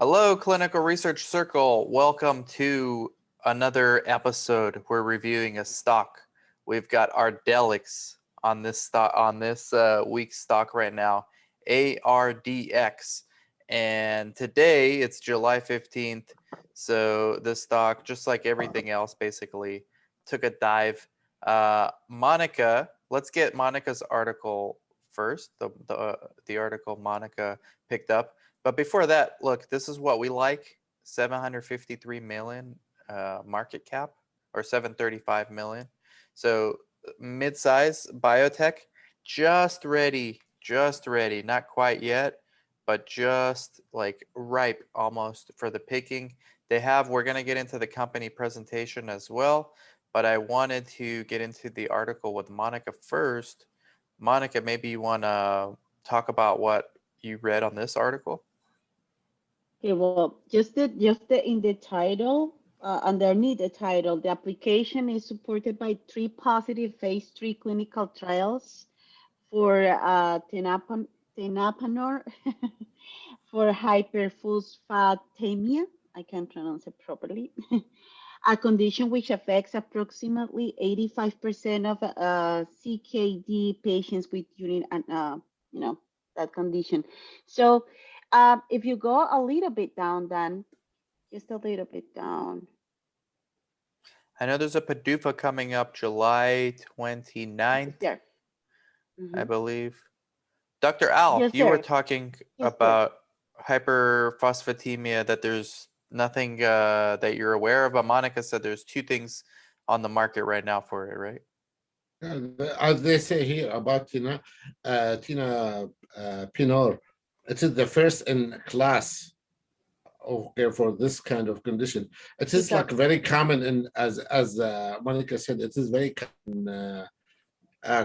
Hello, Clinical Research Circle. Welcome to another episode. We're reviewing a stock. We've got Ardelyx on this stock week's stock right now, ARDX. And today it's July 15th. So this stock, just like everything else, basically took a dive. Monica, let's get Monica's article first. The article Monica picked up. But before that, look, this is what we like, 753 million market cap, or 735 million. So mid-size biotech, just ready, not quite yet, but just like ripe almost for the picking. We're going to get into the company presentation as well, but I wanted to get into the article with Monica first. Monica, maybe you want to talk about what you read on this article? Okay, well, in the title, underneath the title, the application is supported by 3 positive phase 3 clinical trials for tenapanor for hyperphosphatemia. I can't pronounce it properly. A condition which affects approximately 85% of CKD patients with urine and that condition. So if you go a little bit down, then just a little bit down. I know there's a PDUFA coming up July 29th, there. I believe. Dr. Al, Yes, you were sir. talking Yes, about hyperphosphatemia, that there's nothing that you're aware of, but Monica said there's 2 things on the market right now for it, right? As they say here about Pinor, it is the first in class for this kind of condition. It is like very common, and as Monica said, it is very common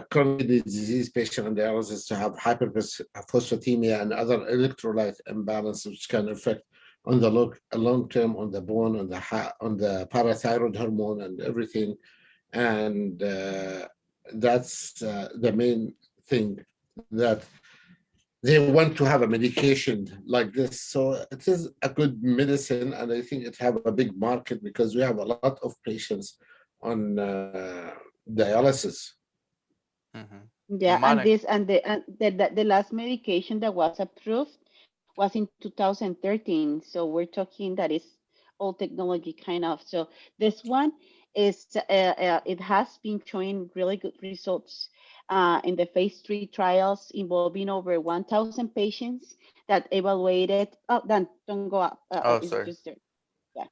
chronic kidney disease patient on dialysis to have hyperphosphatemia and other electrolyte imbalance, which can affect on the long term on the bone, on the parathyroid hormone and everything, and that's the main thing that they want to have a medication like this. So it is a good medicine, and I think it have a big market because we have a lot of patients on dialysis. Mm-hmm. Yeah, the last medication that was approved was in 2013. So we're talking that is old technology kind of. So this one is it has been showing really good results in the phase 3 trials involving over 1,000 patients that evaluated. Oh, Dan, don't go up. Sorry. Just there. Yeah.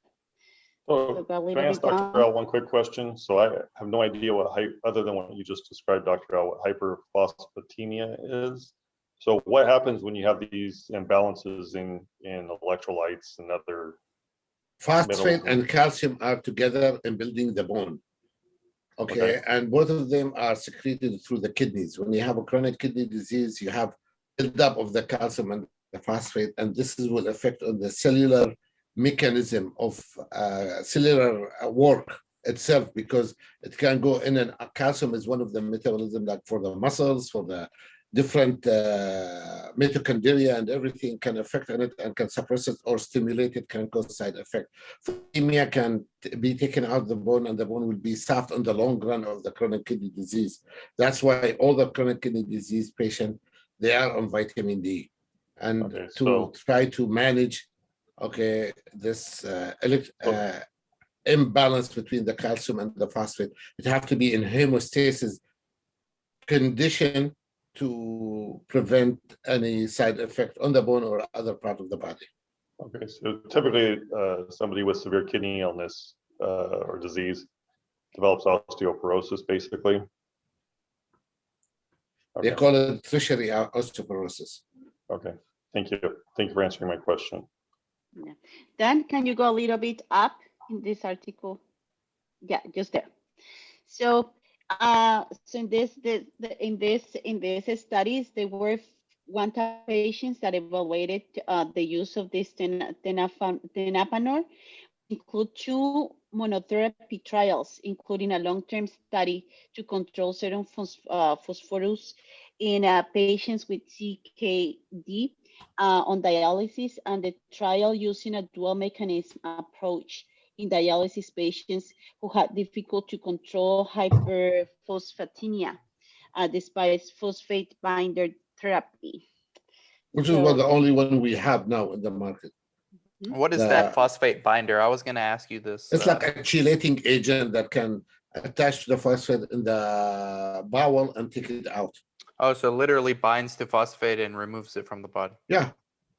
So can I ask Dr. Al one quick question? So I have no idea other than what you just described, Dr. Al, what hyperphosphatemia is. So what happens when you have these imbalances in electrolytes and other phosphate and calcium are together in building the bone. Okay, and both of them are secreted through the kidneys. When you have a chronic kidney disease, you have buildup of the calcium and the phosphate, and this will affect on the cellular mechanism of cellular work itself, because it can go in, and calcium is one of the metabolism, like for the muscles, for the different mitochondria and everything can affect on it and can suppress it or stimulate it, can cause side effect. Anemia can be taken out of the bone, and the bone will be soft on the long run of the chronic kidney disease. That's why all the chronic kidney disease patients, they are on vitamin D. And try to manage, this imbalance between the calcium and the phosphate. It have to be in homeostasis condition to prevent any side effect on the bone or other part of the body. Okay, so typically somebody with severe kidney illness or disease develops osteoporosis, basically. They call it tertiary osteoporosis. Okay, thank you. Thank you for answering my question. Yeah. Dan, can you go a little bit up in this article? Yeah, just there. So in this studies, there were 1,000 patients that evaluated the use of this tenapanor, include 2 monotherapy trials, including a long-term study to control serum phosphorus in patients with CKD on dialysis, and the trial using a dual mechanism approach in dialysis patients who had difficult to control hyperphosphatemia despite phosphate binder therapy. Which is the only one we have now in the market. What is that phosphate binder? I was going to ask you this. It's like a chelating agent that can attach to the phosphate in the bowel and take it out. Oh, so literally binds to phosphate and removes it from the body. Yeah.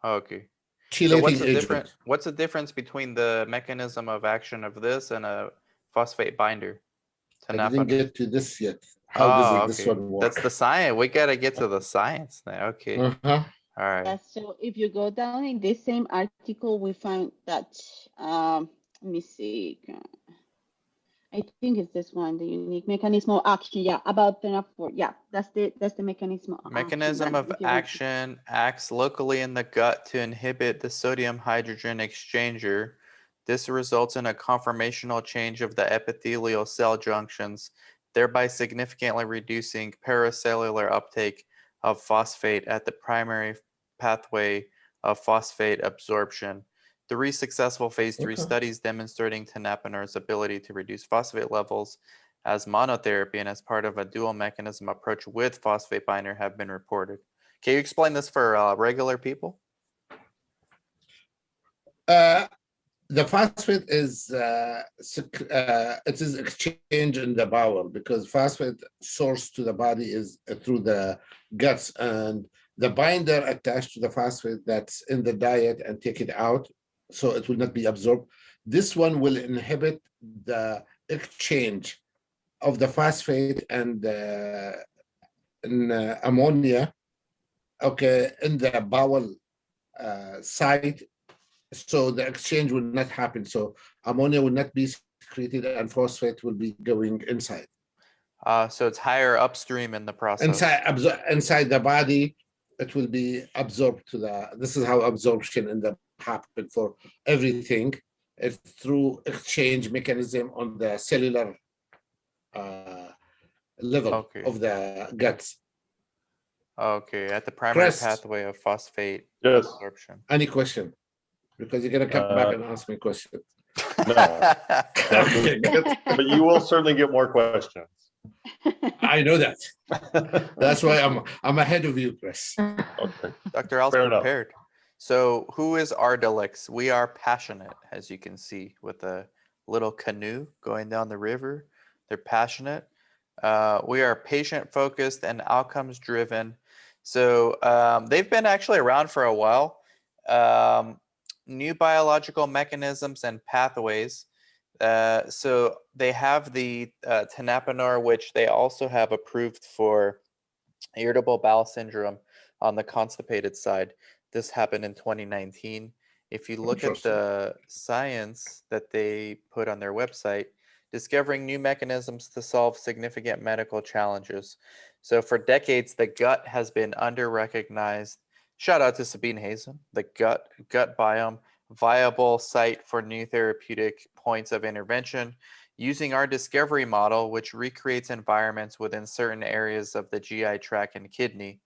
Oh, okay. Chelating So agent. what's the difference between the mechanism of action of this and a phosphate binder? I didn't get to this yet. How does this one work? That's the science. We got to get to the science now. Okay. Uh-huh. All right. So if you go down in this same article, we find that, let me see. I think it's this one, the unique mechanism of action. Yeah, about TNF4. Yeah, that's the mechanism of Mechanism of action acts locally in the gut to inhibit the sodium hydrogen exchanger. This results in a conformational change of the epithelial cell junctions, thereby significantly reducing paracellular uptake of phosphate at the primary pathway of phosphate absorption. 3 successful phase 3 studies demonstrating tenapanor's ability to reduce phosphate levels as monotherapy and as part of a dual mechanism approach with phosphate binder have been reported. Can you explain this for regular people? The phosphate is it is exchange in the bowel, because phosphate source to the body is through the guts, and the binder attached to the phosphate that's in the diet and take it out, so it will not be absorbed. This one will inhibit the exchange of the phosphate and ammonia, okay, in the bowel site. So the exchange will not happen. So ammonia will not be secreted and phosphate will be going inside. So it's higher upstream in the process. Inside the body, it will be absorbed to the, this is how absorption in the happen for everything. It's through exchange mechanism on the cellular level of the guts. Okay, at the primary pathway of phosphate absorption. Any question? Because you're gonna come back and ask me questions. No, but you will certainly get more questions. I know that. That's why I'm ahead of you, Chris. Okay. Dr. Al's prepared. So who is Ardelyx? We are passionate, as you can see, with a little canoe going down the river. They're passionate. We are patient-focused and outcomes-driven. So they've been actually around for a while. New biological mechanisms and pathways. So they have the tenapanor, which they also have approved for irritable bowel syndrome on the constipated side. This happened in 2019. If you look at the science that they put on their website, discovering new mechanisms to solve significant medical challenges. So for decades, the gut has been under-recognized. Shout out to Sabine Hazen, the gut biome, viable site for new therapeutic points of intervention. Using our discovery model, which recreates environments within certain areas of the GI tract and kidney,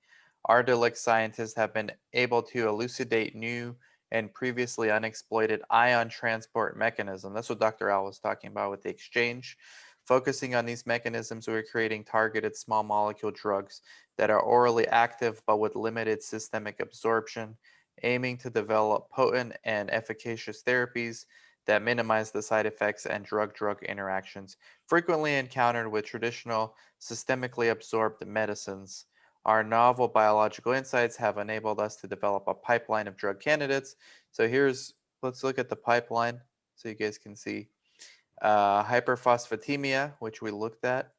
Ardelyx scientists have been able to elucidate new and previously unexploited ion transport mechanism. That's what Dr. Al was talking about with the exchange. Focusing on these mechanisms, we're creating targeted small molecule drugs that are orally active but with limited systemic absorption, aiming to develop potent and efficacious therapies that minimize the side effects and drug-drug interactions frequently encountered with traditional systemically absorbed medicines. Our novel biological insights have enabled us to develop a pipeline of drug candidates. So let's look at the pipeline so you guys can see. Hyperphosphatemia, which we looked at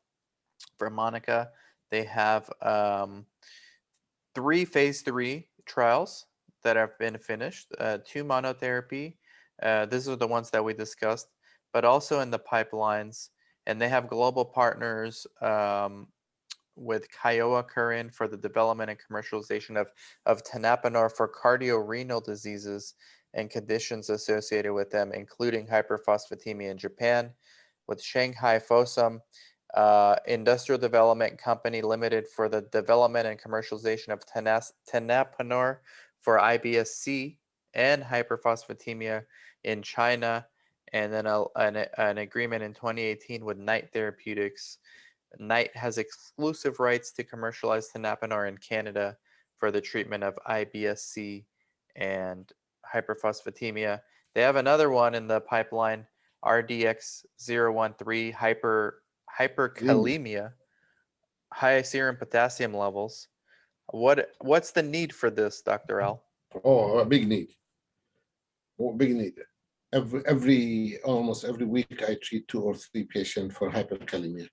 for Monica. They have 3 phase 3 trials that have been finished, 2 monotherapy. These are the ones that we discussed, but also in the pipelines. And they have global partners with Kyowa Kirin for the development and commercialization of tenapanor for cardiorenal diseases and conditions associated with them, including hyperphosphatemia in Japan, with Shanghai Fosun Industrial Development Company Limited for the development and commercialization of tenapanor for IBS-C and hyperphosphatemia in China, and then an agreement in 2018 with Knight Therapeutics. Knight has exclusive rights to commercialize tenapanor in Canada for the treatment of IBS-C and hyperphosphatemia. They have another one in the pipeline, ARDX 013, hyperkalemia, high serum potassium levels. What's the need for this, Dr. Al? Oh, a big need. Oh, big need. Almost every week I treat 2 or 3 patients for hyperkalemia.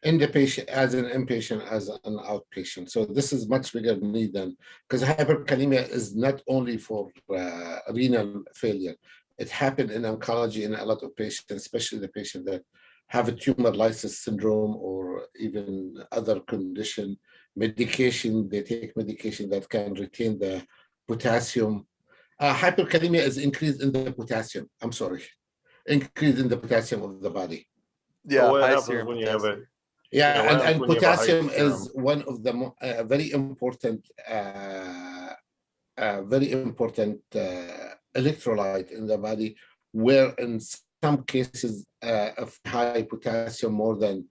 In the patient, as an inpatient, as an outpatient. So this is much bigger need than, because hyperkalemia is not only for renal failure. It happened in oncology in a lot of patients, especially the patient that have a tumor lysis syndrome or even other condition, medication, they take medication that can retain the potassium. Hyperkalemia is increase in the potassium. I'm sorry, increase in the potassium of the body. Yeah, So what high happens serum when you have potassium. it? Yeah, what happens and when you have a high potassium serum? is one of the very important electrolyte in the body, where in some cases of high potassium, more than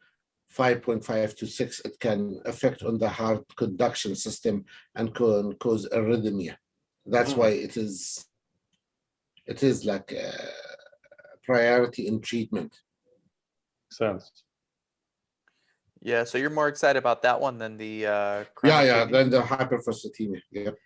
5.5 to 6, it can affect on the heart conduction system and can cause arrhythmia. That's why it is like a priority in treatment. Sense. Yeah, so you're more excited about that one than the Yeah, chronic kidney? then the hyperphosphatemia. Yep.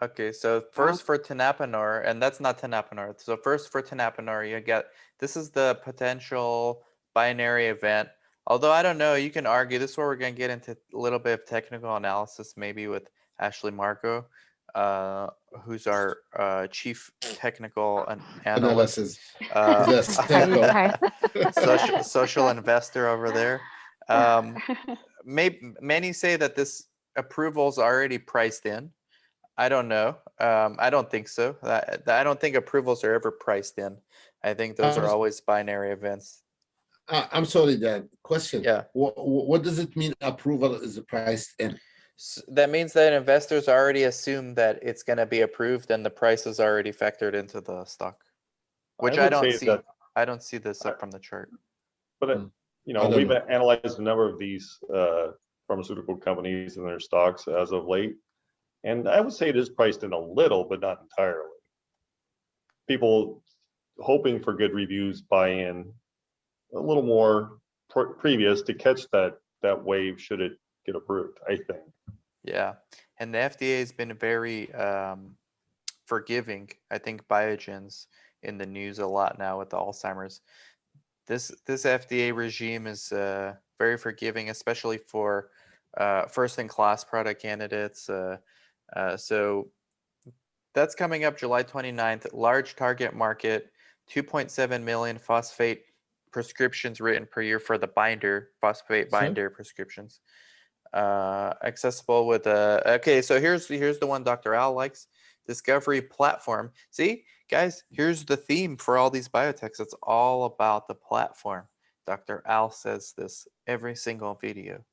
Okay, so first for tenapanor, and that's not tenapanor. So first for tenapanor, you get, this is the potential binary event. Although I don't know, you can argue, this is where we're going to get into a little bit of technical analysis, maybe with Ashley Margot, who's our chief technical analyst, Analysis. The circle. social investor over there. Many say that this approval is already priced in. I don't know. I don't think so. I don't think approvals are ever priced in. I think those are always binary events. I'm sorry, Dan. Question. Yeah. What does it mean approval is priced in? That means that investors already assume that it's going to be approved and the price is already factored into the stock, which I would don't say see. that- I don't see this up from the chart. But I don't we've know. analyzed a number of these pharmaceutical companies and their stocks as of late, and I would say it is priced in a little, but not entirely. People hoping for good reviews buy in a little more previous to catch that wave should it get approved, I think. Yeah, and the FDA has been very forgiving. I think Biogen's in the news a lot now with the Alzheimer's. This FDA regime is very forgiving, especially for first-in-class product candidates. So that's coming up July 29th. Large target market, 2.7 million phosphate prescriptions written per year for the binder, phosphate binder prescriptions. Accessible with okay, so here's the one Dr. Al likes. Discovery platform. See, guys, here's the theme for all these biotechs. It's all about the platform. Dr. Al says this every single video.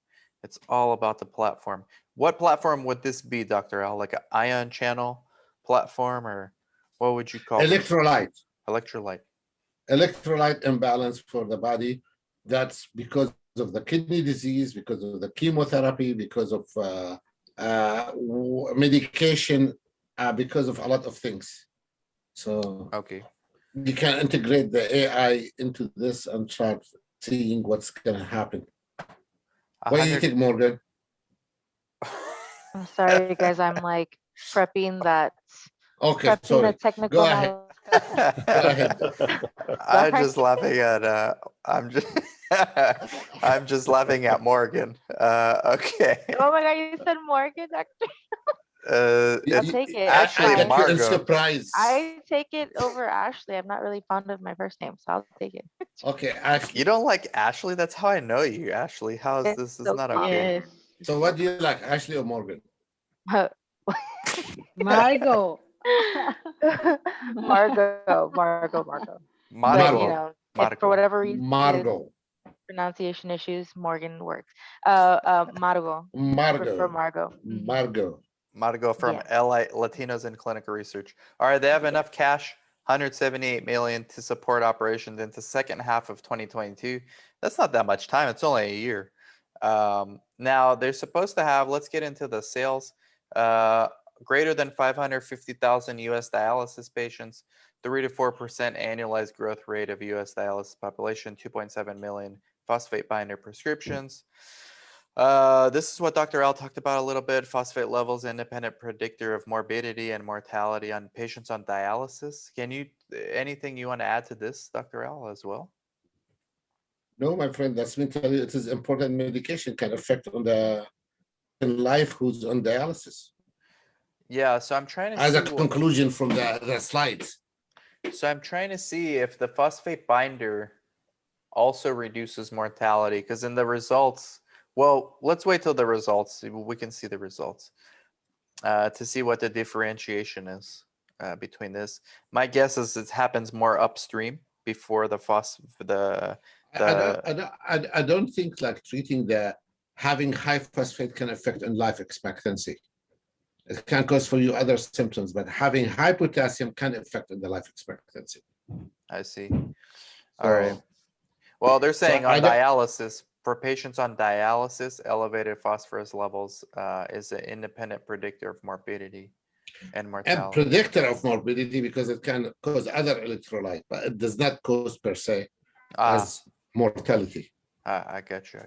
It's all about the platform. What platform would this be, Dr. Al? Like an ion channel platform, or what would you call it? Electrolyte. Electrolyte Imbalance for the body. That's because of the kidney disease, because of the chemotherapy, because of medication, because of a lot of things. So okay, you can integrate the AI into this and start seeing what's going to happen. What do you think, Morgan? I'm sorry, guys. I'm like prepping that. Okay, prepping sorry. the technical Go ahead. Go ahead. I'm just laughing at I'm just laughing at Morgan. Okay. Oh my god, you said Morgan, Doctor. I'll take it. Ashley That's fine. Margot. Surprise. I take it over Ashley. I'm not really fond of my first name, so I'll take it. Okay, Ashley. You don't like Ashley? That's how I know you, Ashley. How is this? Is not okay. Yes. So what do you like, Ashley or Morgan? Margot. Margot. But you know, if for whatever reason Margot. pronunciation issues, Morgan works. Margot. Margot. Prefer Margot. Margot. Margot from Yes. LI Latinos in Clinical Research. All right, they have enough cash, 178 million to support operations into second half of 2022. That's not that much time. It's only a year. Now they're supposed to have. Let's get into the sales. Greater than 550,000 U.S. dialysis patients, 3 to 4% annualized growth rate of U.S. dialysis population, 2.7 million phosphate binder prescriptions. This is what Dr. Al talked about a little bit. Phosphate levels, independent predictor of morbidity and mortality on patients on dialysis. Anything you want to add to this, Dr. Al, as well? No, my friend, that's me telling you, it is important medication can affect on the life who's on dialysis. Yeah, so I'm trying to As see a conclusion from the slides. So I'm trying to see if the phosphate binder also reduces mortality, because in the results, well, let's wait till the results. We can see the results to see what the differentiation is between this. My guess is it happens more upstream before the I don't think like treating having high phosphate can affect on life expectancy. It can cause for you other symptoms, but having high potassium can affect on the life expectancy. I see. All right. Well, they're saying on dialysis, for patients on dialysis, elevated phosphorus levels is an independent predictor of morbidity and mortality. And predictor of morbidity because it can cause other electrolyte, but it does not cause per se as mortality. I got you.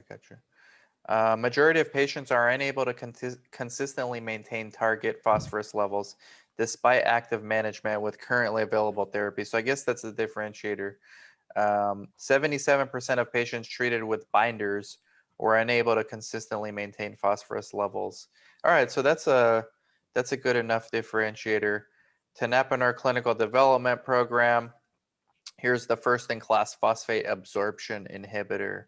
Majority of patients are unable to consistently maintain target phosphorus levels despite active management with currently available therapy. So I guess that's the differentiator. 77% of patients treated with binders were unable to consistently maintain phosphorus levels. All right, so that's a good enough differentiator. Tenapanor clinical development program. Here's the first-in-class phosphate absorption inhibitor.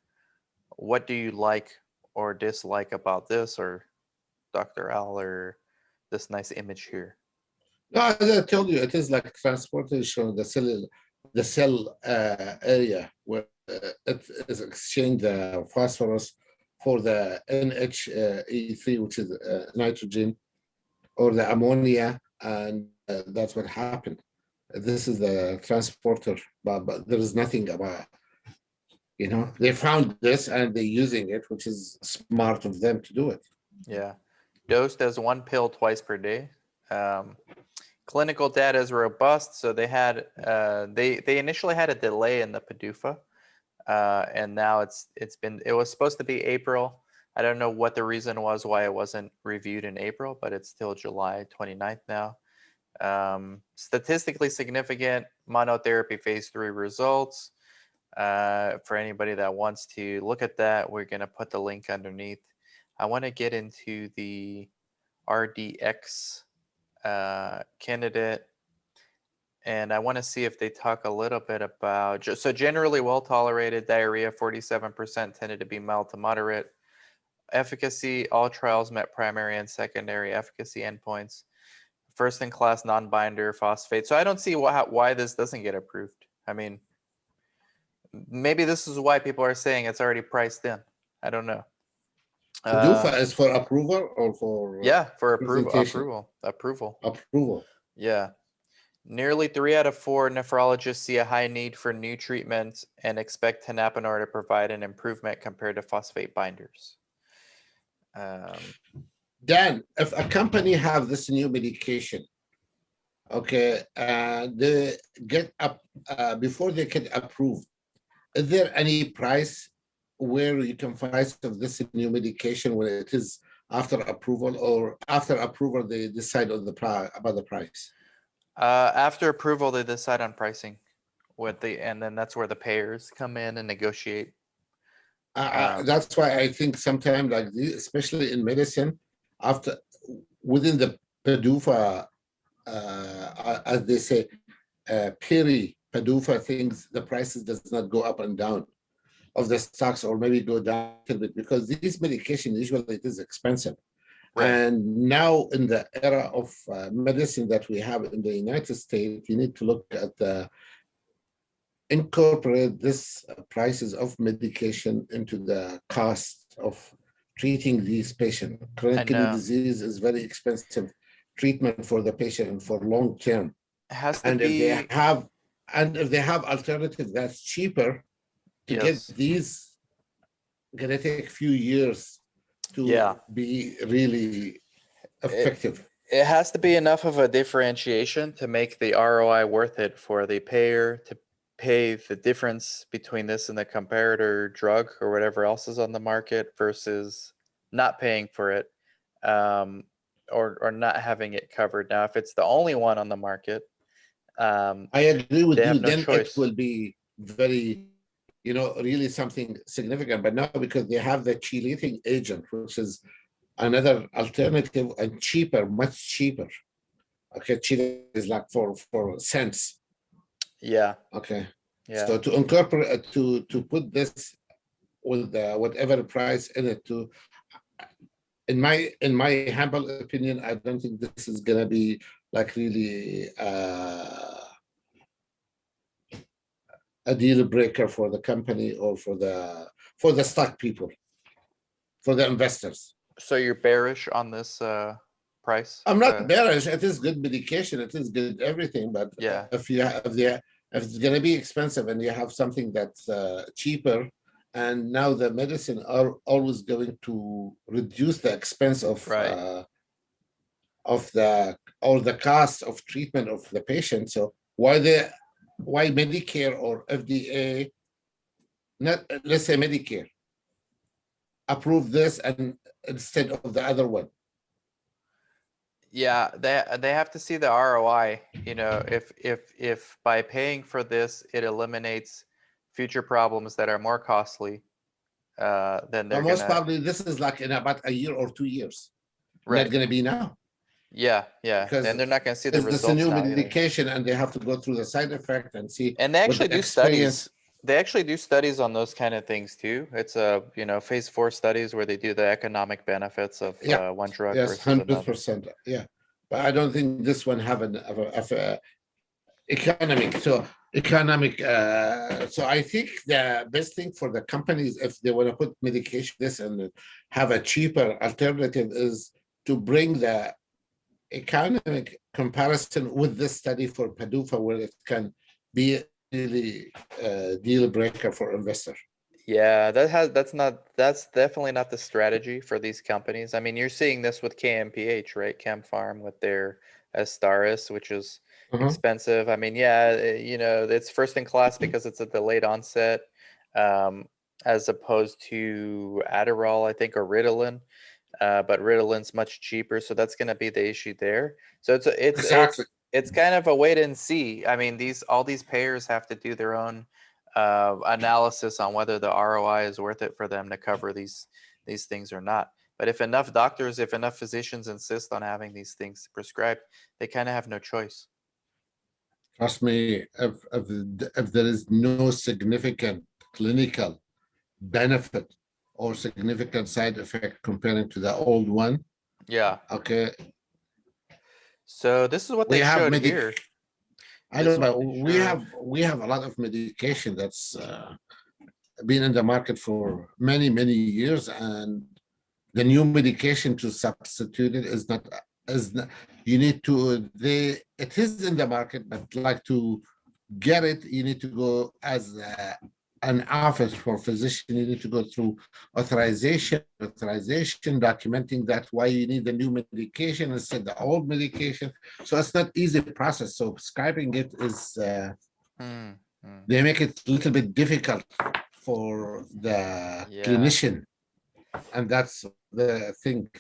What do you like or dislike about this, or Dr. Al, or this nice image here? No, as I told you, it is like transportation, the cell area where it is exchange the phosphorus for the NHE3, which is nitrogen, or the ammonia, and that's what happened. This is the transporter, but there is nothing about, they found this and they're using it, which is smart of them to do it. Yeah. Dosed as 1 pill twice per day. Clinical data is robust. So they had, they initially had a delay in the PDUFA. And now it was supposed to be April. I don't know what the reason was why it wasn't reviewed in April, but it's still July 29th now. Statistically significant monotherapy phase 3 results. For anybody that wants to look at that, we're going to put the link underneath. I want to get into the ARDX candidate, and I want to see if they talk a little bit about, so generally well tolerated, diarrhea 47% tended to be mild to moderate. Efficacy, all trials met primary and secondary efficacy endpoints. First in class non-binder phosphate. So I don't see why this doesn't get approved. I mean, maybe this is why people are saying it's already priced in. I don't know. PDUFA is for approval or for for approval. Yeah. Nearly 3 out of 4 nephrologists see a high need for new treatments and expect tenapanor to provide an improvement compared to phosphate binders. Dan, if a company have this new medication, okay, they get up before they get approved, is there any price where you can find of this new medication when it is after approval, or after approval they decide on about the price? After approval, they decide on pricing and then that's where the payers come in and negotiate. That's why I think sometimes like this, especially in medicine, within the PDUFA, as they say, PDUFA things, the prices does not go up and down of the stocks, or maybe go down a little bit, because these medication usually it is expensive. Right. And now in the era of medicine that we have in the United States, you need to look at incorporate this prices of medication into the cost of treating these patients. Chronic kidney disease is very expensive treatment for the patient and for long term. It has to And be. if they have alternative that's cheaper to get these, gonna take few years to be really effective. It has to be enough of a differentiation to make the ROI worth it for the payer to pay the difference between this and the comparator drug or whatever else is on the market versus not paying for it, or not having it covered. Now, if it's the only one on the market, I agree with you. have no Then choice. it will be very, really something significant. But now because they have the chelating agent, which is another alternative and cheaper, much cheaper. Okay, chelating is like for cents. Yeah. Okay. Yeah. So to incorporate to put this with whatever price in it, in my humble opinion, I don't think this is gonna be like really a deal breaker for the company or for the stock people, for the investors. So you're bearish on this price? I'm not bearish. It is good medication. It is good everything. But if it's gonna be expensive and you have something that's cheaper, and now the medicine are always going to reduce the expense of the cost of treatment of the patient. So why Medicare or FDA, not let's say Medicare, approve this and instead of the other one? Yeah, they have to see the ROI. If by paying for this it eliminates future problems that are more costly, then they're most probably this is like in about a year or 2 years. Right. Not going to be now. Yeah. Because then they're not going to see the results. It's a new now medication, and they have to go through the side effect and see. And they actually do studies. They actually do studies on those kind of things too. It's phase 4 studies where they do the economic benefits of one drug versus another. 100%. Yeah, but I don't think this one have economic. So I think the best thing for the companies, if they want to put medication this and have a cheaper alternative, is to bring the economic comparison with this study for PDUFA, where it can be really a deal breaker for investors. Yeah, that's definitely not the strategy for these companies. I mean, you're seeing this with KMPH, right? Chem Farm with their Astaris, which is expensive. I mean, it's first in class because it's a delayed onset, as opposed to Adderall, I think, or Ritalin. But Ritalin's much cheaper, so that's going to be the issue there. So it's kind of a wait and see. I mean, all these payers have to do their own analysis on whether the ROI is worth it for them to cover these things or not. But if enough doctors, if enough physicians insist on having these things prescribed, they kind of have no choice. Trust me, if there is no significant clinical benefit or significant side effect comparing to the old one. Yeah. Okay. So this is what they showed here. I don't know. We have a lot of medication that's been in the market for many years, and the new medication to substitute it is not. You need to. It is in the market, but like to get it, you need to go as an office for physician. You need to go through authorization, documenting that why you need the new medication instead of the old medication. So it's not easy process. So prescribing it is they make it a little bit difficult for the clinician, and that's the thing.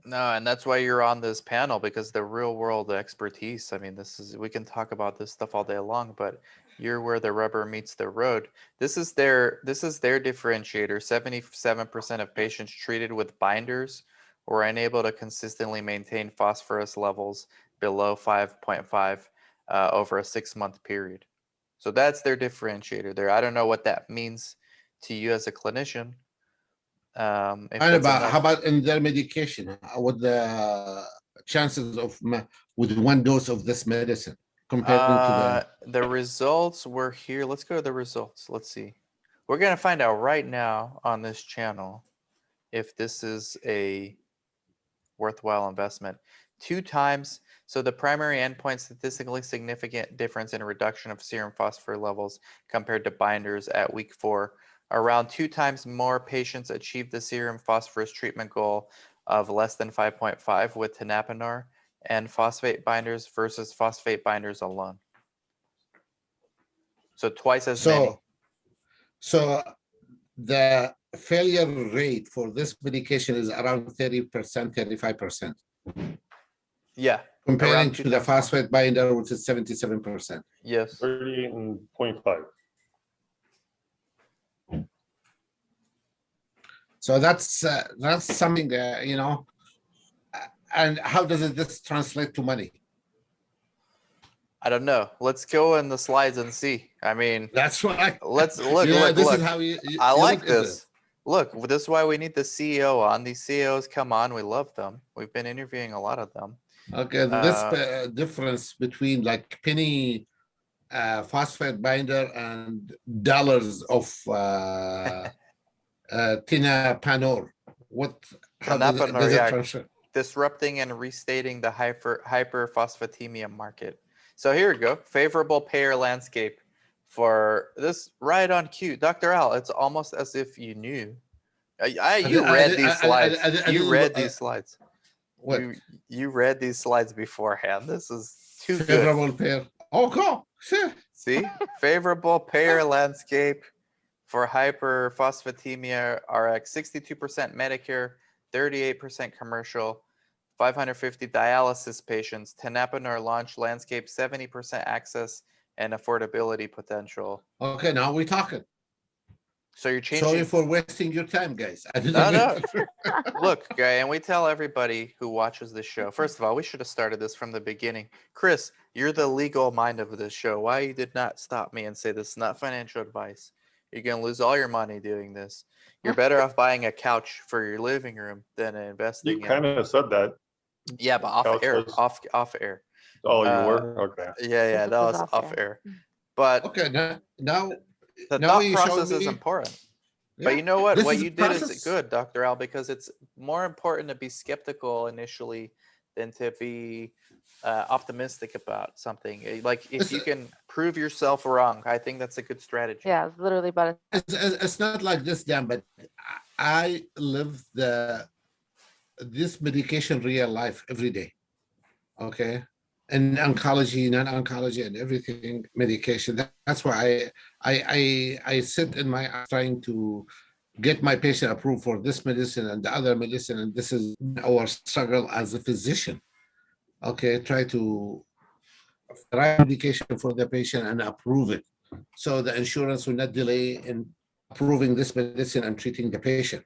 No, and that's why you're on this panel, because the real world expertise. I mean, we can talk about this stuff all day long, but you're where the rubber meets the road. This is their differentiator. 77% of patients treated with binders were unable to consistently maintain phosphorus levels below 5.5 over a 6-month period. So that's their differentiator there. I don't know what that means to you as a clinician. How about in their medication? What the chances of with one dose of this medicine compared to the results were here. Let's go to the results. Let's see. We're gonna find out right now on this channel if this is a worthwhile investment. 2 times, so the primary endpoint, statistically significant difference in reduction of serum phosphorus levels compared to binders at week 4. Around 2 times more patients achieved the serum phosphorus treatment goal of less than 5.5 with tenapanor and phosphate binders versus phosphate binders alone. So twice as many. So the failure rate for this medication is around 30%, 35%, Yeah. comparing around to 2 the times more. phosphate binder, which is 77%. Yes. 38.5. So that's something you know. And how does this translate to money? I don't know. Let's go in the slides and see. I mean, That's why. let's look. Yeah, look. this look. is how I you like look at this. Look, this is why we need the CEO on. These CEOs come on. We love them. We've been interviewing a lot of them. Okay, this difference between like penny phosphate binder and dollars of tenapanor. How does Tenapanor, it yeah, translate? disrupting and restating the hyperphosphatemia market. So here we go. Favorable payer landscape for this, right on cue. Dr. Al, it's almost as if you knew. You read these slides. You read these slides. What? You read these slides beforehand. This is too good. Favorable pair. Oh, go. Sure. See, favorable payer landscape for hyperphosphatemia RX, 62% Medicare, 38% commercial, 550 dialysis patients. Tenapanor launch landscape, 70% access and affordability potential. Okay, now we're talking. So you're changing. Sorry for wasting your time, guys. No. Look, guy, and we tell everybody who watches this show. First of all, we should have started this from the beginning. Chris, you're the legal mind of this show. Why you did not stop me and say this is not financial advice? You're gonna lose all your money doing this. You're better off buying a couch for your living room than investing. You kind of said that. Yeah, but off air, off air. Oh, you were? Okay. Yeah, that was off air. But okay, now the now thought you process showed is me- important. Yeah, But you know what? this What is you a did is process. good, Dr. Al, because it's more important to be skeptical initially than to be optimistic about something. Like if you can prove yourself wrong, I think that's a good strategy. Yeah, it's literally about It's not like this, Dan, but I live this medication real life every day. Okay. And oncology, non-oncology, and everything medication. That's why I sit in my trying to get my patient approved for this medicine and the other medicine, and this is our struggle as a physician. Okay, try to write medication for the patient and approve it, so the insurance will not delay in approving this medicine and treating the patient.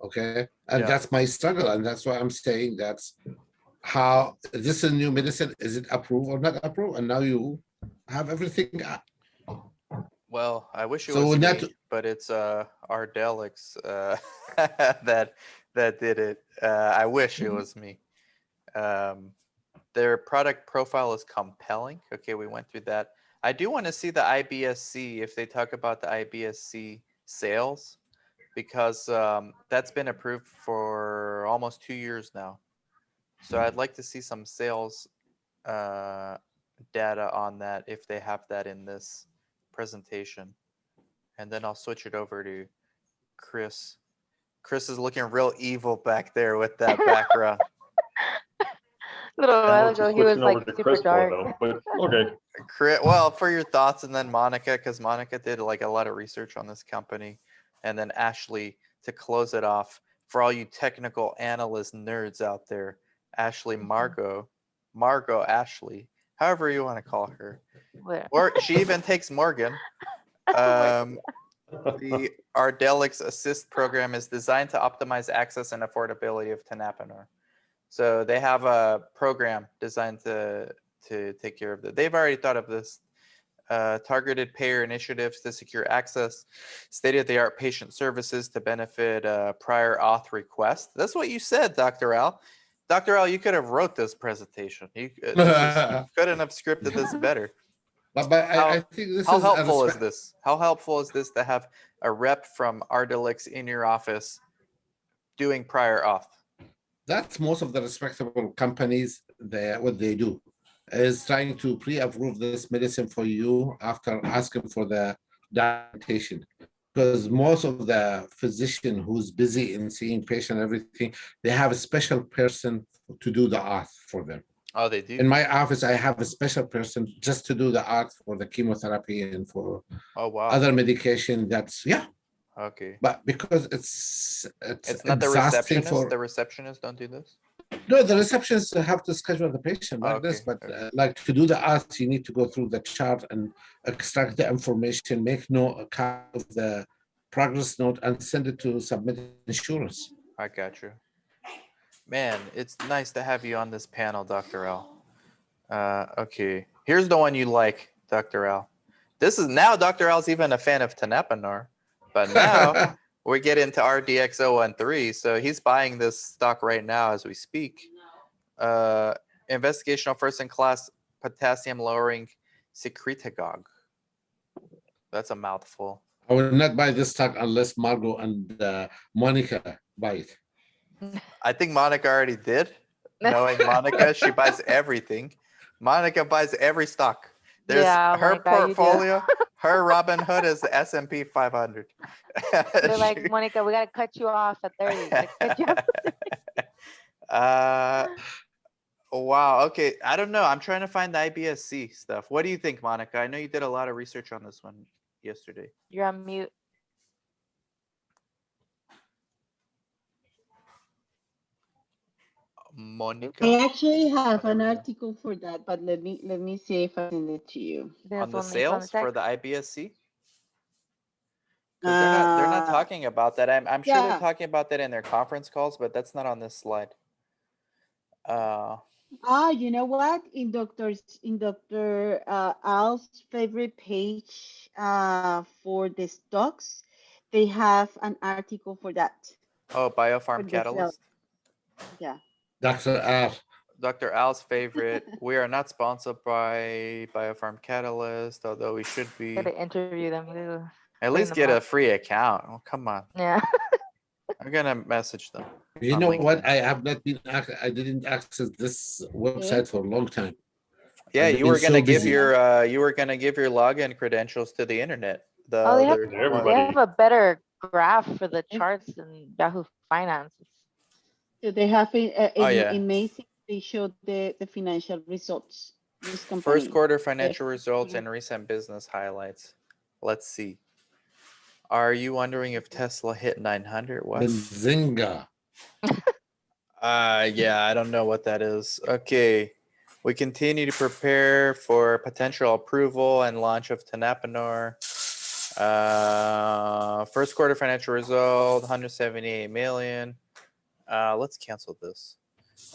Okay, and that's my struggle, and that's why I'm saying that's how this is new medicine. Is it approved or not approved? And now you have everything. Well, I wish it So was not- me, but it's Ardelyx that did it. I wish it was me. Their product profile is compelling. Okay, we went through that. I do want to see the IBSC if they talk about the IBSC sales, because that's been approved for almost 2 years now. So I'd like to see some sales data on that if they have that in this presentation. And then I'll switch it over to Chris. Chris is looking real evil back there with that background. a little while We're ago. He was switching like over to super Chris for, dark. though, but okay. Chris, well, for your thoughts, and then Monica, because Monica did like a lot of research on this company, and then Ashley to close it off. For all you technical analyst nerds out there, Ashley Margot Ashley, however you want to call her, Where? or she even takes Morgan. The Ardelyx Assist program is designed to optimize access and affordability of tenapanor. So they have a program designed to take care of that. They've already thought of this. Targeted payer initiatives to secure access, state-of-the-art patient services to benefit prior auth request. That's what you said, Dr. Al. Dr. Al, you could have wrote this presentation. You couldn't have scripted this better. But I think this How is helpful is this? How helpful is this to have a rep from Ardelyx in your office doing prior auth. That's most of the respectable companies. What they do is trying to pre-approve this medicine for you after asking for the documentation. Because most of the physician who's busy in seeing patient, everything, they have a special person to do the auth for them. Oh, they do. In my office, I have a special person just to do the auth for the chemotherapy and for Oh, wow. other medication. That's Okay. But because it's not the exhausting receptionist. The receptionists don't do this. No, the receptionists have to schedule the patient like this, Okay, but okay. like to do the auth, you need to go through the chart and extract the information, make note of the progress note, and send it to submit insurance. I got you. Man, it's nice to have you on this panel, Dr. Al. Okay, here's the one you like, Dr. Al. This is now Dr. Al's even a fan of tenapanor, but now we get into RDX 013. So he's buying this stock right now as we speak. Investigational first-in-class potassium-lowering secretagogue. That's a mouthful. I will not buy this stock unless Margot and Monica buy it. I think Monica already did. Knowing Monica, she buys everything. Monica buys every stock. There's Yeah, her Monica, you do. portfolio. Her Robin Hood is the S&P 500. They're like, Monica, we gotta cut you off at 30. Like, cut you off. Wow. Okay. I don't know. I'm trying to find the IBSC stuff. What do you think, Monica? I know you did a lot of research on this one yesterday. You're on mute. Monica, I actually have an article for that, but let me see if I send it to you. on the That's sales for text. the IBSC? Because they're not talking about that. I'm sure they're yeah. talking about that in their conference calls, but that's not on this slide. You know what? In Dr. Al's favorite page for the stocks, they have an article for that. Oh, Biopharm For the sale. Catalyst. Yeah. Dr. Al. Dr. Al's favorite. We are not sponsored by Biopharm Catalyst, although we should be. Gotta interview them. Too. At Bring least them get a up. free account. Oh, come on. Yeah. I'm gonna message them. You on know LinkedIn. what? I didn't access this website for a long time. Yeah, I've you been were gonna so give busy. your login credentials to the internet. Oh, they have, Everybody. they have a better graph for the charts than Yahoo Finance. So they have yeah. in May they showed the financial results. This company. First quarter financial results and recent business highlights. Let's see. Are you wondering if Tesla hit 900? What? Benzinga. Yeah, I don't know what that is. Okay. We continue to prepare for potential approval and launch of tenapanor. First quarter financial result, 178 million. Let's cancel this.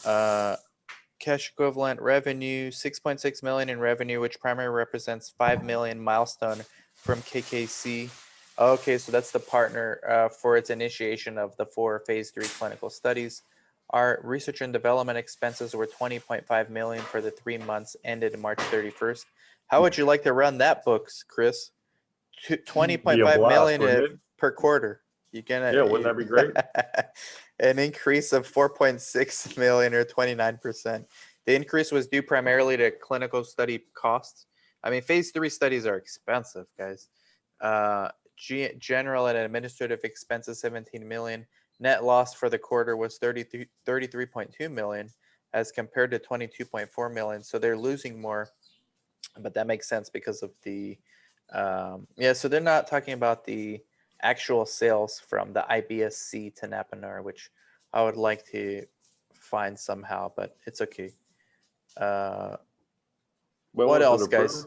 Cash equivalent revenue, 6.6 million in revenue, which primarily represents 5 million milestone from KKC. Okay, so that's the partner for its initiation of the 4 phase 3 clinical studies. Our research and development expenses were 20.5 million for the 3 months ended March 31st. How would you like to run that books, Chris? 20.5 million per quarter. You can. Yeah, wouldn't that be great? An increase of 4.6 million or 29%. The increase was due primarily to clinical study costs. I mean, phase 3 studies are expensive, guys. General and administrative expenses, 17 million. Net loss for the quarter was 33.2 million as compared to 22.4 million. So they're losing more, but that makes sense because of the, so they're not talking about the actual sales from the IBSC to tenapanor, which I would like to find somehow, but it's okay. What else, guys?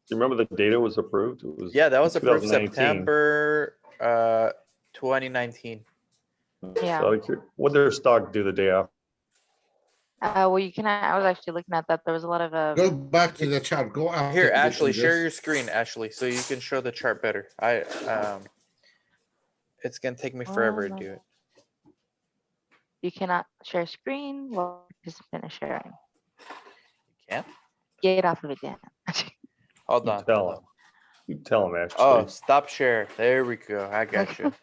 Do you remember the data was approved? It was that was approved 2019. September 2019. Yeah. So what did their stock do the day after? Well, you can. I was actually looking at that. There was a lot of. Go back to the chart. Go out. Here, Ashley, share your screen, Ashley, so you can show the chart better. It's gonna take me forever to do it. You cannot share screen while just finish sharing. You can't? Get off of it, Dan. Hold on. You tell him, Ashley. Oh, stop share. There we go. I got you.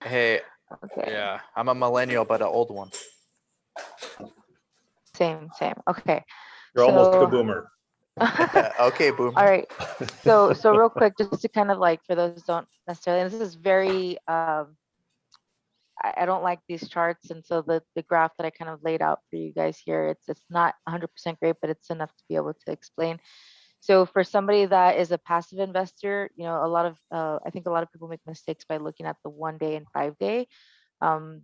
Hey, Okay. Yeah, I'm a millennial, but an old one. Same. Okay. You're almost a So, boomer. Okay, boom. all right. So real quick, just to kind of like, for those who don't necessarily, and this is very, I don't like these charts. And so the graph that I kind of laid out for you guys here, it's not 100% great, but it's enough to be able to explain. So for somebody that is a passive investor, you know, I think a lot of people make mistakes by looking at the 1 day and 5 day.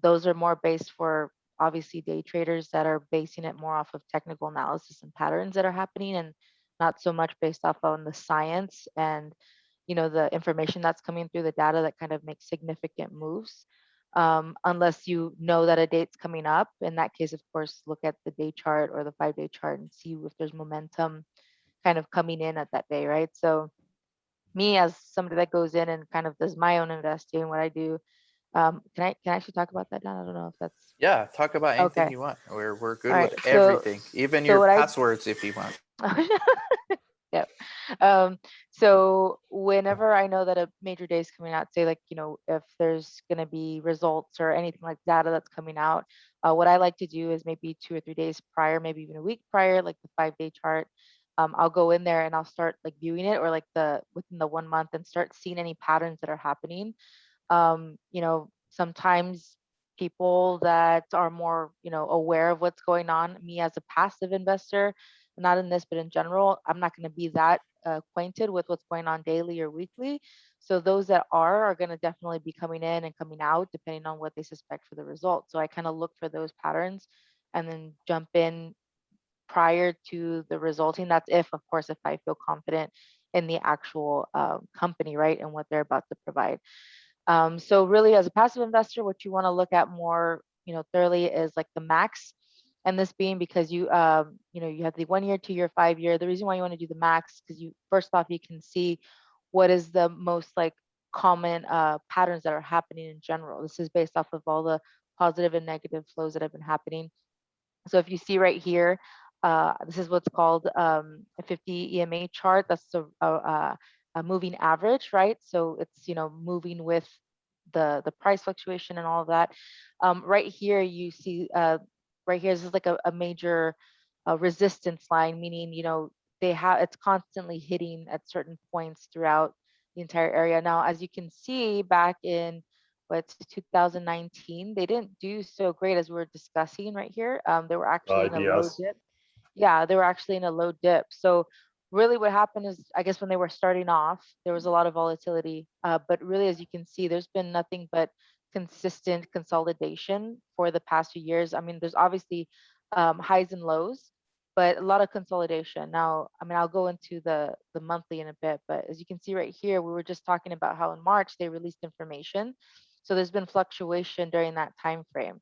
Those are more based for obviously day traders that are basing it more off of technical analysis and patterns that are happening, and not so much based off on the science and, you know, the information that's coming through the data that kind of makes significant moves. Unless you know that a date's coming up. In that case, of course, look at the day chart or the 5 day chart and see if there's momentum kind of coming in at that day, right? So me, as somebody that goes in and kind of does my own investing, what I do, can I actually talk about that, Don? I don't know if that's Yeah, talk about anything okay. you want. We're good All right. with everything, even So your what I passwords if you want. Yep. So whenever I know that a major day is coming out, say like, you know, if there's going to be results or anything like data that's coming out, what I like to do is maybe 2 or 3 days prior, maybe even a week prior, like the 5 day chart. I'll go in there and I'll start like viewing it, or like within the 1 month, and start seeing any patterns that are happening. You know, sometimes people that are more, you know, aware of what's going on, me as a passive investor, not in this, but in general, I'm not going to be that acquainted with what's going on daily or weekly. So those that are going to definitely be coming in and coming out depending on what they suspect for the result. So I kind of look for those patterns and then jump in prior to the resulting. That's if, of course, if I feel confident in the actual company, right, and what they're about to provide. So really, as a passive investor, what you want to look at more, you know, thoroughly is like the max, and this being because you know, you have the 1 year, 2 year, 5 year. The reason why you want to do the max, because you, first off, you can see what is the most like common patterns that are happening in general. This is based off of all the positive and negative flows that have been happening. So if you see right here, this is what's called a 50 EMA chart. That's a moving average, right? So it's, you know, moving with the price fluctuation and all of that. Right here, you see, right here, this is like a major resistance line, meaning, you know, it's constantly hitting at certain points throughout the entire area. Now, as you can see, back in 2019, they didn't do so great, as we were discussing right here. They were actually in a low IDS. dip. Yeah, they were actually in a low dip. So really what happened is, I guess when they were starting off, there was a lot of volatility. But really, as you can see, there's been nothing but consistent consolidation for the past few years. I mean, there's obviously highs and lows, but a lot of consolidation. Now, I mean, I'll go into the monthly in a bit, but as you can see right here, we were just talking about how in March they released information. So there's been fluctuation during that time frame.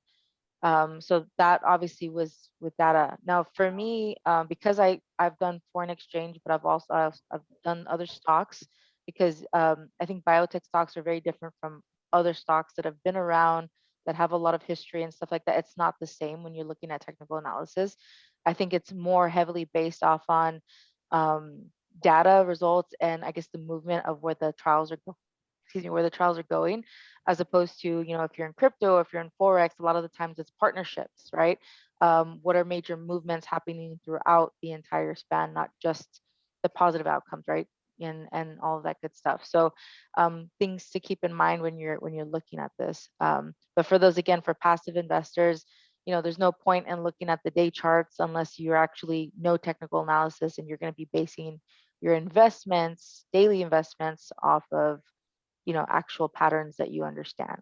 So that obviously was with data. Now for me, because I've done foreign exchange, but I've done other stocks, because I think biotech stocks are very different from other stocks that have been around, that have a lot of history and stuff like that. It's not the same when you're looking at technical analysis. I think it's more heavily based off on data results, and I guess the movement of where the trials are where the trials are going, as opposed to, you know, if you're in crypto, if you're in Forex, a lot of the times it's partnerships, right? What are major movements happening throughout the entire span, not just the positive outcomes, right? And all of that good stuff. So things to keep in mind when you're looking at this. But for those, again, for passive investors, you know, there's no point in looking at the day charts unless you actually know technical analysis, and you're going to be basing your investments, daily investments, off of, you know, actual patterns that you understand.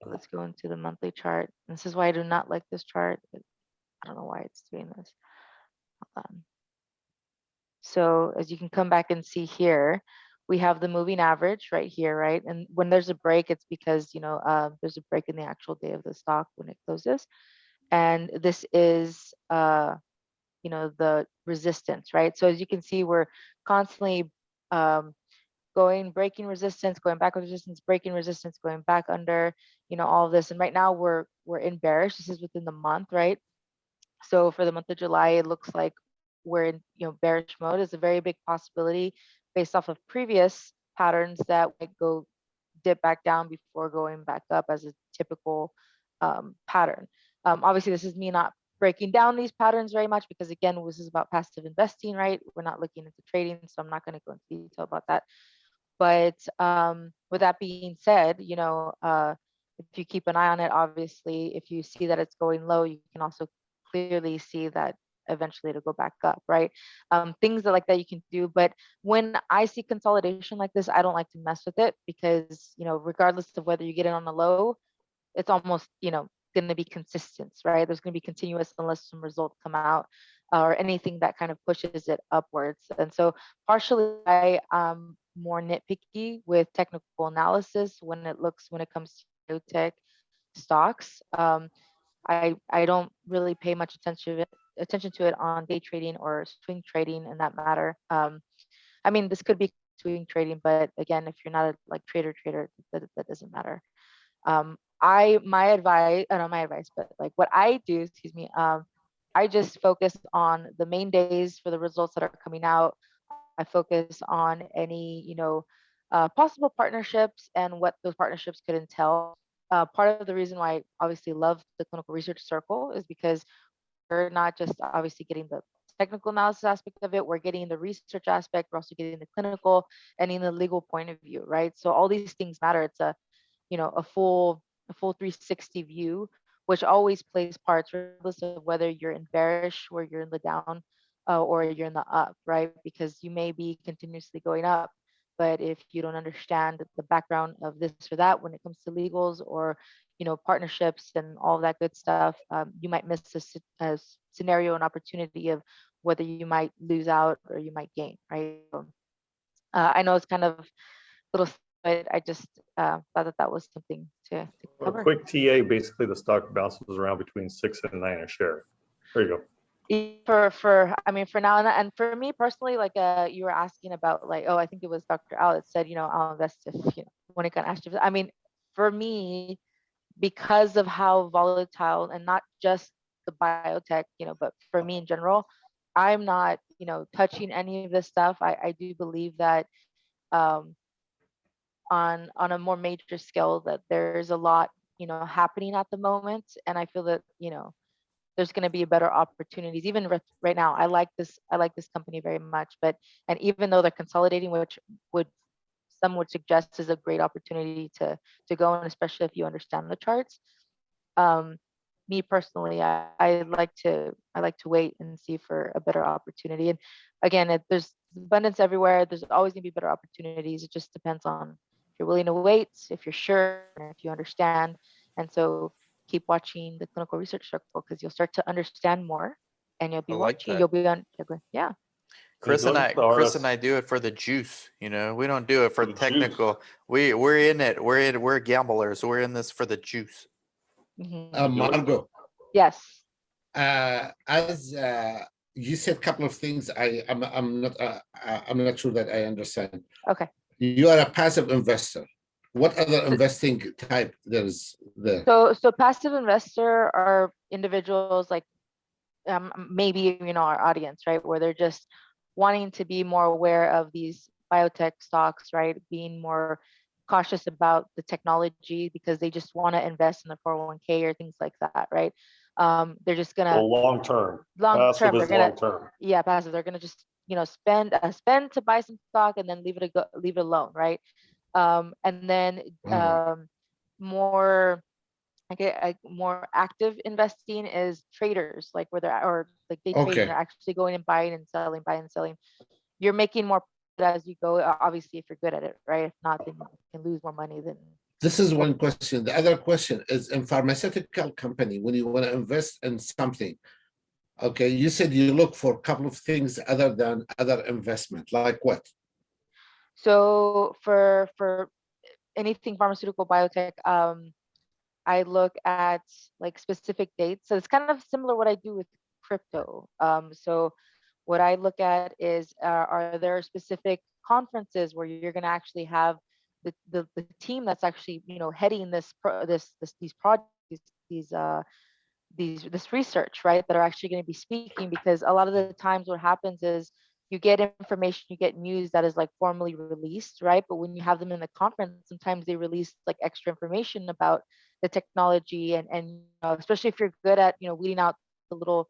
Let's go into the monthly chart. This is why I do not like this chart. I don't know why it's doing this. So as you can come back and see here, we have the moving average right here, right? And when there's a break, it's because, you know, there's a break in the actual day of the stock when it closes. And this is, you know, the resistance, right? So as you can see, we're constantly breaking resistance, going back with resistance, breaking resistance, going back under, you know, all of this. And right now we're in bearish. This is within the month, right? So for the month of July, it looks like we're in, you know, bearish mode. Is a very big possibility based off of previous patterns that might go dip back down before going back up as a typical pattern. Obviously, this is me not breaking down these patterns very much because again, this is about passive investing, right? We're not looking into trading, so I'm not going to go into detail about that. But with that being said, if you keep an eye on it, obviously, if you see that it's going low, you can also clearly see that eventually it'll go back up, right? Things that like that you can do. But when I see consolidation like this, I don't like to mess with it because, regardless of whether you get it on the low, it's almost, going to be consistent, right? There's going to be continuous unless some results come out or anything that kind of pushes it upwards. And so partially I am more nitpicky with technical analysis when it comes to biotech stocks. I don't really pay much attention to it on day trading or swing trading in that matter. I mean, this could be swing trading, but again, if you're not a like trader, that doesn't matter. My advice, not my advice, but like what I do, excuse me, I just focus on the main days for the results that are coming out. I focus on any, possible partnerships and what those partnerships could entail. Part of the reason why I obviously love the clinical research circle is because we're not just obviously getting the technical analysis aspect of it, we're getting the research aspect, we're also getting the clinical and in the legal point of view, right? So all these things matter. It's a full 360 view, which always plays parts regardless of whether you're in bearish or you're in the down or you're in the up, right? Because you may be continuously going up, but if you don't understand the background of this or that when it comes to legals or partnerships and all that good stuff, you might miss a scenario and opportunity of whether you might lose out or you might gain, right? I know it's kind of little, but I just thought that was something to cover. A quick TA, basically the stock bounces around between 6 and 9 a share. There you go. For now, and for me personally, like you were asking about like, I think it was Dr. Al that said, I'll invest if, when it got asked. I mean, for me, because of how volatile and not just the biotech, but for me in general, I'm not, touching any of this stuff. I do believe that on a more major scale that there's a lot, happening at the moment. And I feel that, there's going to be better opportunities. Even right now, I like this company very much. And even though they're consolidating, which some would suggest is a great opportunity to go, and especially if you understand the charts. Me personally, I like to wait and see for a better opportunity. And again, there's abundance everywhere. There's always going to be better opportunities. It just depends on if you're willing to wait, if you're sure, and if you understand. And so keep watching the clinical research circle because you'll start to understand more, and you'll be watching. You'll be on. Yeah. Chris and I do it for the juice. We don't do it for the technical. Juice. We're in it. We're gamblers. We're in this for the juice. Margot. Yes. As you said, a couple of things. I'm not sure that I understand. Okay. You are a passive investor. What other investing type there's there? So passive investor are individuals like maybe our audience, right, where they're just wanting to be more aware of these biotech stocks, right, being more cautious about the technology because they just want to invest in the 401k or things like that, right? They're just gonna long term. They're gonna long term. Yeah, passive. They're gonna just spend to buy some stock and then leave it alone, right? And then more more active investing is traders, like where they're day trading, they're actually going and buying and selling. You're making more as you go, obviously, if you're good at it, right? If not, then you can lose more money than. This is one question. The other question is, in pharmaceutical company, when you want to invest in something, okay, you said you look for a couple of things other than other investment, like what? So for anything pharmaceutical biotech, I look at like specific dates. So it's kind of similar what I do with crypto. So what I look at is, are there specific conferences where you're going to actually have the team that's actually heading these projects, this research, right, that are actually going to be speaking? Because a lot of the times what happens is you get information, you get news that is like formally released, right? But when you have them in the conference, sometimes they release like extra information about the technology, and especially if you're good at weeding out the little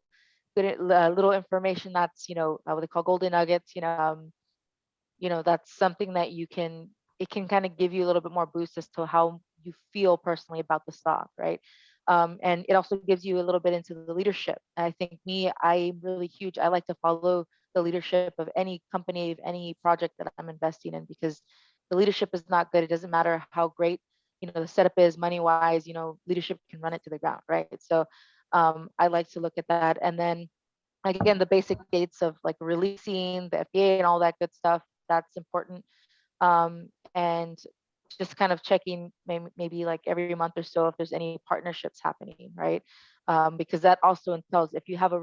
good little information that's what they call golden nuggets, that's something that it can kind of give you a little bit more boost as to how you feel personally about the stock, right? And it also gives you a little bit into the leadership. I think I'm really huge. I like to follow the leadership of any company, of any project that I'm investing in, because the leadership is not good. It doesn't matter how great, the setup is money wise, leadership can run it to the ground, right? So I like to look at that. And then again, the basic dates of like releasing the FDA and all that good stuff, that's important. And just kind of checking maybe like every month or so if there's any partnerships happening, right? Because that also entails if you have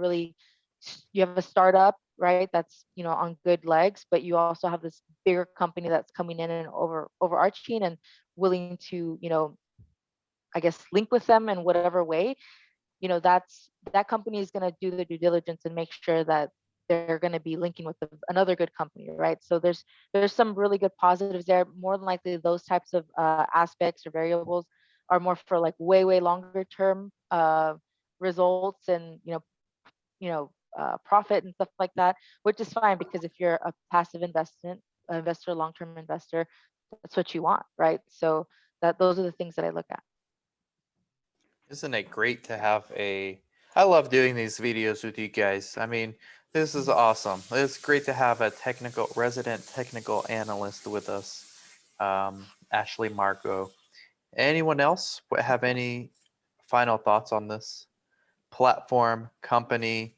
you have a startup, right? That's on good legs, but you also have this bigger company that's coming in and overarching and willing to, I guess, link with them in whatever way. That company is going to do the due diligence and make sure that they're going to be linking with another good company, right? So there's some really good positives there. More than likely, those types of aspects or variables are more for like way longer term results and profit and stuff like that, which is fine because if you're a passive investor, long-term investor, that's what you want, right? So those are the things that I look at. Isn't it great to have I love doing these videos with you guys. I mean, this is awesome. It's great to have a resident technical analyst with us, Ashley Marco. Anyone else have any final thoughts on this platform, company?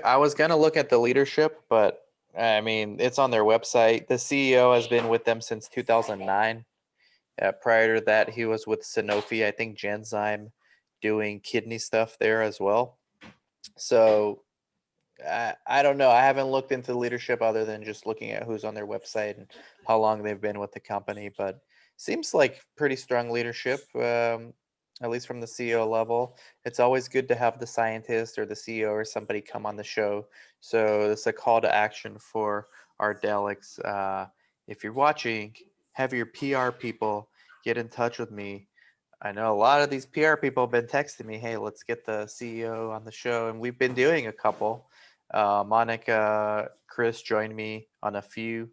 I was gonna look at the leadership, but I mean, it's on their website. The CEO has been with them since 2009. Prior to that, he was with Sanofi, I think Genzyme, doing kidney stuff there as well. So I don't know. I haven't looked into leadership other than just looking at who's on their website and how long they've been with the company. But seems like pretty strong leadership, at least from the CEO level. It's always good to have the scientist or the CEO or somebody come on the show. So it's a call to action for Ardelyx. If you're watching, have your PR people get in touch with me. I know a lot of these PR people have been texting me, hey, let's get the CEO on the show. And we've been doing a couple. Monica, Chris joined me on a few.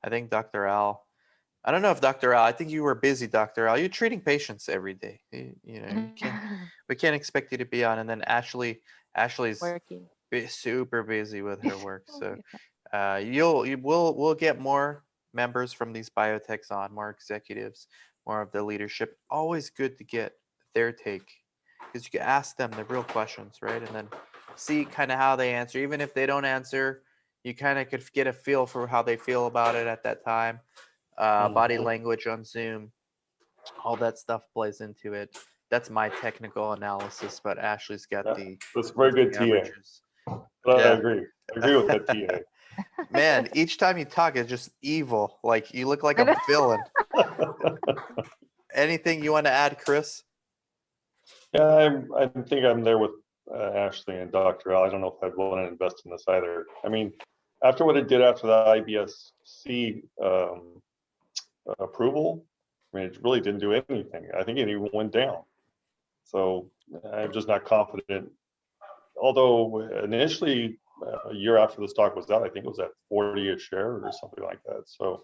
I think Dr. Al. I don't know if Dr. Al, I think you were busy, Dr. Al. You're treating patients every day. We can't expect you to be on. And then Ashley's Working. super busy with her work. So we'll get more members from these biotechs on, more executives, more of the leadership. Always good to get their take because you can ask them the real questions, right? And then see kind of how they answer. Even if they don't answer, you kind of could get a feel for how they feel about it at that time. Body language on Zoom, all that stuff plays into it. That's my technical analysis, but Ashley's got that's very good TA. I agree with that TA. Man, each time you talk, it's just evil. Like you look like a villain. Anything you want to add, Chris? Yeah, I think I'm there with Ashley and Dr. Al. I don't know if I'd want to invest in this either. I mean, after what it did after the IBS-C approval, I mean, it really didn't do anything. I think it even went down. So I'm just not confident. Although initially, a year after the stock was out, I think it was at 40 a share or something like that. So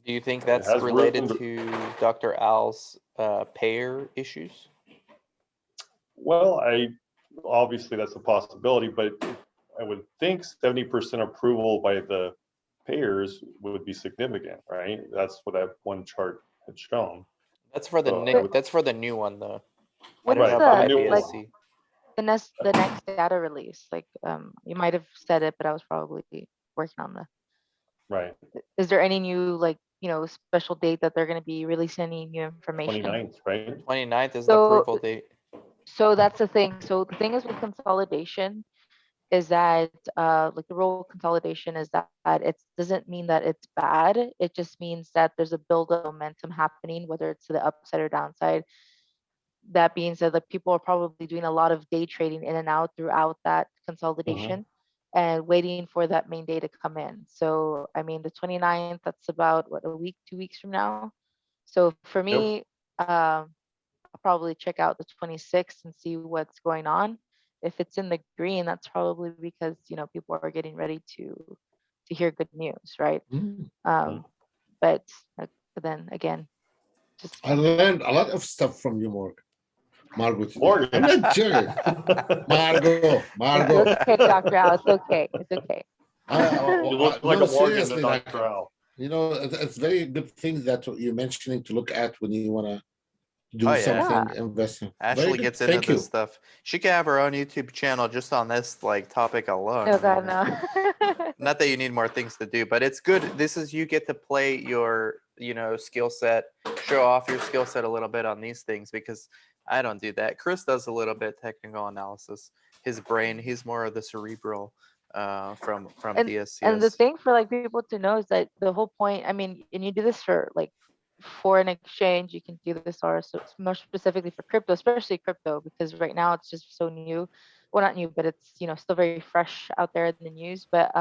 do you think that's related to Dr. Al's payer issues? Well, obviously that's a possibility, but I would think 70% approval by the payers would be significant, right? That's what that one chart had shown. That's for the new one though. What is the next data release? Like you might have said it, but I was probably working on right. Is there any new special date that they're going to be releasing any new information? 29th, right? 29th is the approval date. So that's the thing. So the thing is with consolidation is that like the role of consolidation is that it doesn't mean that it's bad. It just means that there's a build of momentum happening, whether it's to the upside or downside. That being said, like people are probably doing a lot of day trading in and out throughout that consolidation. and waiting for that main day to come in. So, I mean, the 29th, that's about what, a week, 2 weeks from now. So for me, I'll probably check out the 26th and see what's going on. If it's in the green, that's probably because, you know, people are getting ready to hear good news, right? Mm. But then again, just I learned a lot of stuff from you, Margot. Today. Morgan. I'm not joking. Margot. It's okay, Dr. Al. It's okay. It's okay. You look like No, a Morgan seriously, to like, Dr. Al. you know, it's very good things that you're mentioning to look at when you want to do Oh, yeah. something, invest in. Very Ashley good. gets into Thank this you. stuff. She could have her own YouTube channel just on this like topic alone. Oh God, no. Not that you need more things to do, but it's good. This is, you get to play your, you know, skill set, show off your skill set a little bit on these things, because I don't do that. Chris does a little bit technical analysis. His brain, he's more of the cerebral from DSCS. And the thing for like people to know is that the whole point, I mean, and you do this for like foreign exchange, you can do this also more specifically for crypto, especially crypto, because right now it's just so new. Well, not new, but it's, you know, still very fresh out there in the news. But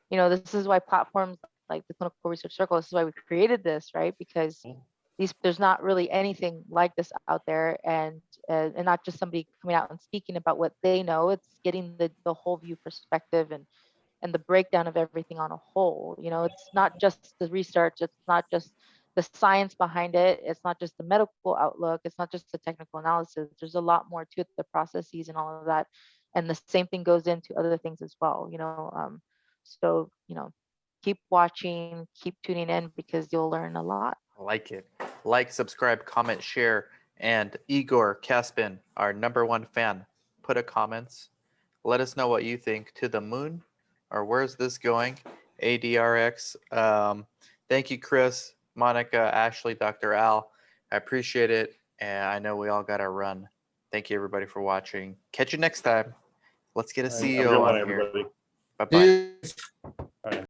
you know, this is why platforms like the Clinical Research Circle, this is why we created this, right? Because there's not really anything like this out there, and not just somebody coming out and speaking about what they know. It's getting the whole view perspective and the breakdown of everything on a whole. You know, it's not just the research, it's not just the science behind it, it's not just the medical outlook, it's not just the technical analysis. There's a lot more to it, the processes and all of that. And the same thing goes into other things as well, you know. So, you know, keep watching, keep tuning in, because you'll learn a lot. I like it. Like, subscribe, comment, share, and Igor Caspin, our #1 fan, put a comments. Let us know what you think. To the moon, or where's this going? ADRX. Thank you, Chris, Monica, Ashley, Dr. Al. I appreciate it, and I know we all got to run. Thank you, everybody, for watching. Catch you next time. Let's get a Have a good CEO one, on here. everybody. Bye-bye. Cheers.